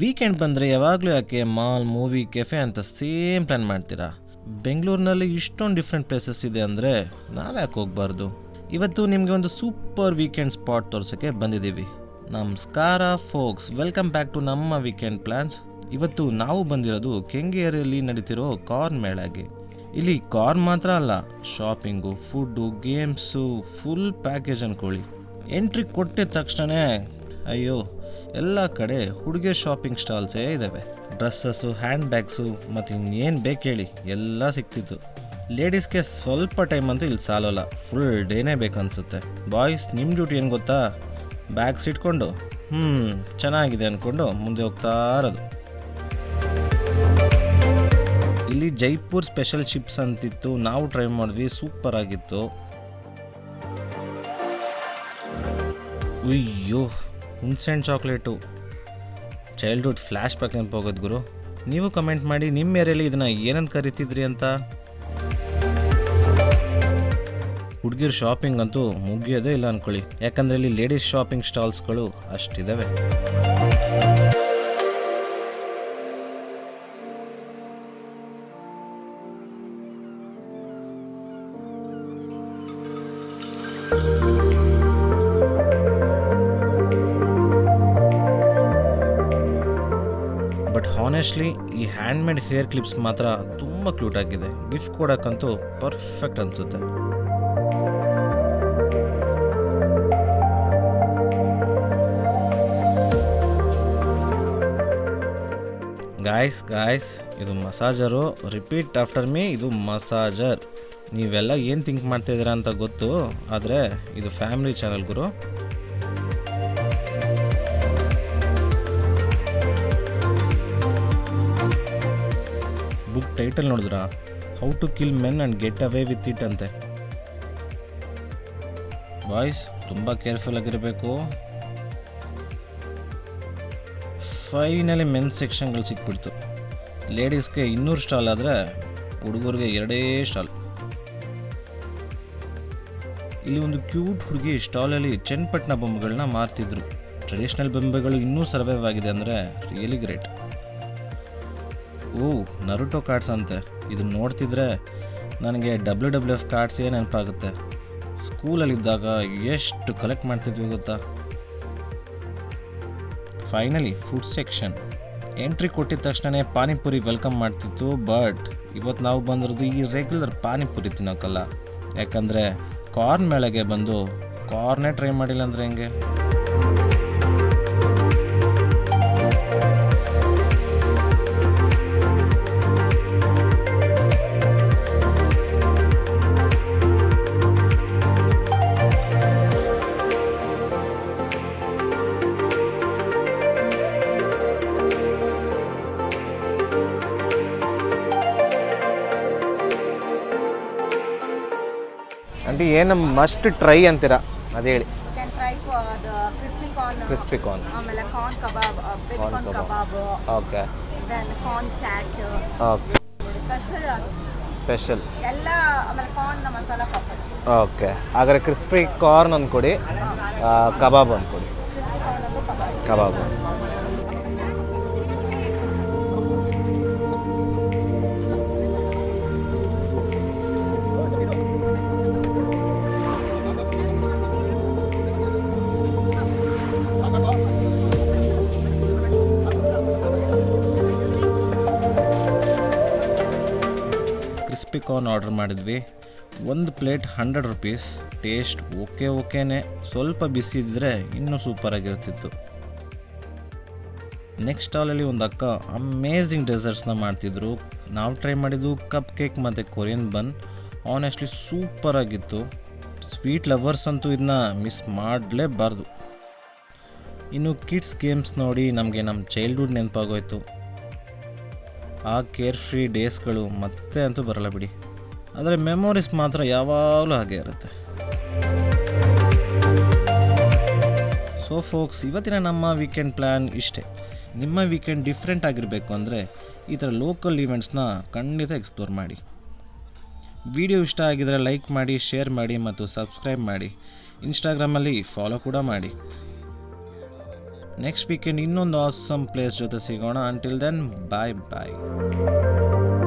Weekend ಬಂದರೆ ಯಾವಾಗಲೂ ಯಾಕೆ ಮಾಲ್, ಮೂವಿ, ಕೆಫೆ ಅಂತ ಸೇಮ್ ಪ್ಲ್ಯಾನ್ ಮಾಡ್ತೀರಾ? ಬೆಂಗಳೂರಿನಲ್ಲಿ ಇಷ್ಟೊಂದು ಡಿಫ್ರೆಂಟ್ ಪ್ಲೇಸಸ್ ಇದೆ ಅಂದರೆ ನಾವ್ಯಾಕೆ ಹೋಗಬಾರ್ದು? ಇವತ್ತು ನಿಮಗೆ ಒಂದು ಸೂಪರ್ ವೀಕೆಂಡ್ ಸ್ಪಾಟ್ ತೋರ್ಸೋಕ್ಕೆ ಬಂದಿದ್ದೀವಿ. ನಮಸ್ಕಾರ ಫೋಕ್ಸ್, ವೆಲ್ಕಮ್ ಬ್ಯಾಕ್ ಟು ನಮ್ಮ ವೀಕೆಂಡ್ ಪ್ಲ್ಯಾನ್ಸ್. ಇವತ್ತು ನಾವು ಬಂದಿರೋದು ಕೆಂಗೇರಿಯಲ್ಲಿ ನಡೀತಿರೋ ಕಾರ್ನ್ ಮೇಳಗೆ. ಇಲ್ಲಿ ಕಾರ್ನ್ ಮಾತ್ರ ಅಲ್ಲ, shopping, food, games, full package ಅಂದ್ಕೊಳ್ಳಿ. ಎಂಟ್ರಿ ಕೊಟ್ಟಿದ ತಕ್ಷಣ ಅಯ್ಯೋ ಎಲ್ಲ ಕಡೆ ಹುಡುಗಿಯ ಶಾಪಿಂಗ್ ಸ್ಟಾಲ್ಸೇ ಇದ್ದಾವೆ. ಡ್ರೆಸ್ಸಸ್ಸು, ಹ್ಯಾಂಡ್ ಬ್ಯಾಗ್ಸು ಮತ್ತು ಇನ್ನೇನು ಬೇಕು ಹೇಳಿ ಎಲ್ಲ ಸಿಗ್ತಿತ್ತು. ಲೇಡೀಸ್ಗೆ ಸ್ವಲ್ಪ ಟೈಮ್ ಅಂತೂ ಇಲ್ಲಿ ಸಾಲೋಲ್ಲ, ಫುಲ್ ಡೇನೇ ಬೇಕನ್ಸುತ್ತೆ. ಬಾಯ್ಸ್, ನಿಮ್ಮ ಡ್ಯೂಟಿ ಏನು ಗೊತ್ತಾ? ಬ್ಯಾಗ್ಸ್ ಇಟ್ಕೊಂಡು ಚೆನ್ನಾಗಿದೆ ಅಂದ್ಕೊಂಡು ಮುಂದೆ ಹೋಗ್ತಾ ಇರೋದು. ಇಲ್ಲಿ ಜೈಪುರ್ ಸ್ಪೆಷಲ್ ಚಿಪ್ಸ್ ಅಂತಿತ್ತು, ನಾವು ಟ್ರೈ ಮಾಡಿದ್ವಿ, ಸೂಪರ್ ಆಗಿತ್ತು. ಅಯ್ಯೋ, ಹುಣಸೆಹಣ್ಣು ಚಾಕ್ಲೇಟು, ಚೈಲ್ಡ್ಹುಡ್ ಫ್ಲ್ಯಾಶ್ ಬ್ಯಾಕ್ ನೆನಪೋಗೋದು ಗುರು. ನೀವು ಕಮೆಂಟ್ ಮಾಡಿ ನಿಮ್ಮ ಏರಿಯಲ್ಲಿ ಇದನ್ನು ಏನಂತ ಕರಿತಿದ್ರಿ ಅಂತ. ಹುಡುಗಿರ್ ಶಾಪಿಂಗ್ ಅಂತೂ ಮುಗಿಯೋದೇ ಇಲ್ಲ ಅಂದ್ಕೊಳ್ಳಿ, ಯಾಕಂದರೆ ಇಲ್ಲಿ ಲೇಡೀಸ್ ಶಾಪಿಂಗ್ ಸ್ಟಾಲ್ಸ್ಗಳು ಅಷ್ಟಿದ್ದಾವೆ. ಬಟ್ ಹಾನೆಸ್ಟ್ಲಿ ಈ ಹ್ಯಾಂಡ್ಮೇಡ್ ಹೇರ್ ಕ್ಲಿಪ್ಸ್ ಮಾತ್ರ ತುಂಬ ಕ್ಯೂಟ್ ಆಗಿದೆ. ಗಿಫ್ಟ್ ಕೊಡೋಕ್ಕಂತೂ ಪರ್ಫೆಕ್ಟ್ ಅನಿಸುತ್ತೆ. ಗಾಯ್ಸ್ ಇದು ಮಸಾಜರು. ರಿಪೀಟ್ ಆಫ್ಟರ್ ಮೀ, ಇದು ಮಸಾಜರ್. ನೀವೆಲ್ಲ ಏನು ಥಿಂಕ್ ಮಾಡ್ತಾಯಿದ್ದೀರಾ ಅಂತ ಗೊತ್ತು, ಆದರೆ ಇದು ಫ್ಯಾಮಿಲಿ ಚಾನಲ್ ಗುರು. ಬುಕ್ ಟೈಟಲ್ ನೋಡಿದ್ರಾ? How to kill men and get away with it ಅಂತೆ. ಬಾಯ್ಸ್, ತುಂಬ ಕೇರ್ಫುಲ್ ಆಗಿರಬೇಕು. ಫೈನಲಿ ಮೆನ್ಸ್ ಸೆಕ್ಷನ್ಗಳು ಸಿಕ್ಬಿಡ್ತು. ಲೇಡೀಸ್ಗೆ 200 ಸ್ಟಾಲ್ ಆದರೆ ಹುಡುಗರಿಗೆ 2 ಸ್ಟಾಲ್. ಇಲ್ಲಿ ಒಂದು ಕ್ಯೂಟ್ ಹುಡುಗಿ ಸ್ಟಾಲಲ್ಲಿ ಚನ್ನಪಟ್ಟಣ ಬೊಂಬೆಗಳನ್ನ ಮಾರ್ತಿದ್ರು. ಟ್ರೆಡಿಷ್ನಲ್ ಬೊಂಬೆಗಳು ಇನ್ನೂ ಸರ್ವೈವ್ ಆಗಿದೆ ಅಂದರೆ ರಿಯಲಿ ಗ್ರೇಟ್. ನರುಟೋ ಕಾರ್ಡ್ಸ್ ಅಂತೆ. ಇದನ್ನು ನೋಡ್ತಿದ್ರೆ ನನಗೆ WWF ಕಾರ್ಡ್ಸ್ ಏನು ನೆನಪಾಗುತ್ತೆ. ಸ್ಕೂಲಲ್ಲಿದ್ದಾಗ ಎಷ್ಟು ಕಲೆಕ್ಟ್ ಮಾಡ್ತಿದ್ವಿ ಗೊತ್ತಾ. Finally food section. ಎಂಟ್ರಿ ಕೊಟ್ಟಿದ ತಕ್ಷಣ ಪಾನಿಪುರಿ ವೆಲ್ಕಮ್ ಮಾಡ್ತಿತ್ತು. ಬಟ್ ಇವತ್ತು ನಾವು ಬಂದಿರೋದು ಈ ರೆಗ್ಯುಲರ್ ಪಾನಿಪುರಿ ತಿನ್ನೋಕ್ಕಲ್ಲ, ಯಾಕಂದರೆ ಕಾರ್ನ್ ಮೇಳಗೆ ಬಂದು ಕಾರ್ನೇ ಟ್ರೈ ಮಾಡಿಲ್ಲ ಅಂದರೆ ಹೆಂಗೆ. ಆಂಟಿ, ಏನು ಮಸ್ಟ್ ಟ್ರೈ ಅಂತೀರಾ ಅದು ಹೇಳಿ. ಕ್ರಿಸ್ಪಿ ಕಾರ್ನ್, ಆಮೇಲೆ corn kebab, corn kebab, okay, then corn chaat, okay, special ಎಲ್ಲ, ಆಮೇಲೆ ಕಾರ್ನ್ ಮಸಾಲಾ ಪಾಪಡ್. ಓಕೆ, ಹಾಗಾದ್ರೆ ಕ್ರಿಸ್ಪಿ ಕಾರ್ನ್ ಒಂದು ಕೊಡಿ, ಕಬಾಬ್ ಒಂದು ಕೊಡಿ. ಕ್ರಿಸ್ಪಿ ಕಾರ್ನ್ ಒಂದು ಕಬಾಬ್. ಕ್ರಿಸ್ಪಿ ಕಾರ್ನ್ ಆರ್ಡರ್ ಮಾಡಿದ್ವಿ. ಒಂದು ಪ್ಲೇಟ್ 100 ರೂಪೀಸ್. ಟೇಸ್ಟ್ ಓಕೆನೇ, ಸ್ವಲ್ಪ ಬಿಸಿ ಇದ್ದರೆ ಇನ್ನೂ ಸೂಪರಾಗಿರ್ತಿತ್ತು. ನೆಕ್ಸ್ಟ್ ಸ್ಟಾಲಲ್ಲಿ ಒಂದು ಅಕ್ಕ ಅಮೇಝಿಂಗ್ ಡೆಸರ್ಟ್ಸ್ನ ಮಾಡ್ತಿದ್ರು. ನಾವು ಟ್ರೈ ಮಾಡಿದ್ದು ಕಪ್ ಕೇಕ್ ಮತ್ತು ಕೊರಿಯನ್ ಬನ್. ಆನೆಸ್ಟ್ಲಿ ಸೂಪರಾಗಿತ್ತು. ಸ್ವೀಟ್ ಲವರ್ಸ್ ಅಂತೂ ಇದನ್ನ ಮಿಸ್ ಮಾಡಲೇಬಾರ್ದು. ಇನ್ನು ಕಿಡ್ಸ್ ಗೇಮ್ಸ್ ನೋಡಿ ನಮಗೆ ನಮ್ಮ ಚೈಲ್ಡ್ಹುಡ್ ನೆನಪಾಗೋಯ್ತು. ಆ ಕೇರ್ ಫ್ರೀ ಡೇಸ್ಗಳು ಮತ್ತೆ ಅಂತೂ ಬರಲ್ಲ ಬಿಡಿ, ಆದರೆ ಮೆಮೊರೀಸ್ ಮಾತ್ರ ಯಾವಾಗಲೂ ಹಾಗೆ ಇರುತ್ತೆ. ಸೊ ಫೋಕ್ಸ್, ಇವತ್ತಿನ ನಮ್ಮ ವೀಕೆಂಡ್ ಪ್ಲ್ಯಾನ್ ಇಷ್ಟೇ. ನಿಮ್ಮ ವೀಕೆಂಡ್ ಡಿಫ್ರೆಂಟ್ ಆಗಿರಬೇಕು ಅಂದರೆ ಈ ಥರ ಲೋಕಲ್ ಈವೆಂಟ್ಸ್ನ ಖಂಡಿತ ಎಕ್ಸ್ಪ್ಲೋರ್ ಮಾಡಿ. ವಿಡಿಯೋ ಇಷ್ಟ ಆಗಿದರೆ ಲೈಕ್ ಮಾಡಿ, ಶೇರ್ ಮಾಡಿ ಮತ್ತು ಸಬ್ಸ್ಕ್ರೈಬ್ ಮಾಡಿ. ಇನ್ಸ್ಟಾಗ್ರಾಮಲ್ಲಿ ಫಾಲೋ ಕೂಡ ಮಾಡಿ. ನೆಕ್ಸ್ಟ್ ವೀಕೆಂಡ್ ಇನ್ನೊಂದು ಆಸಮ್ ಪ್ಲೇಸ್ ಜೊತೆ ಸಿಗೋಣ. ಅಂಟಿಲ್ ದೆನ್ ಬಾಯ್ ಬಾಯ್.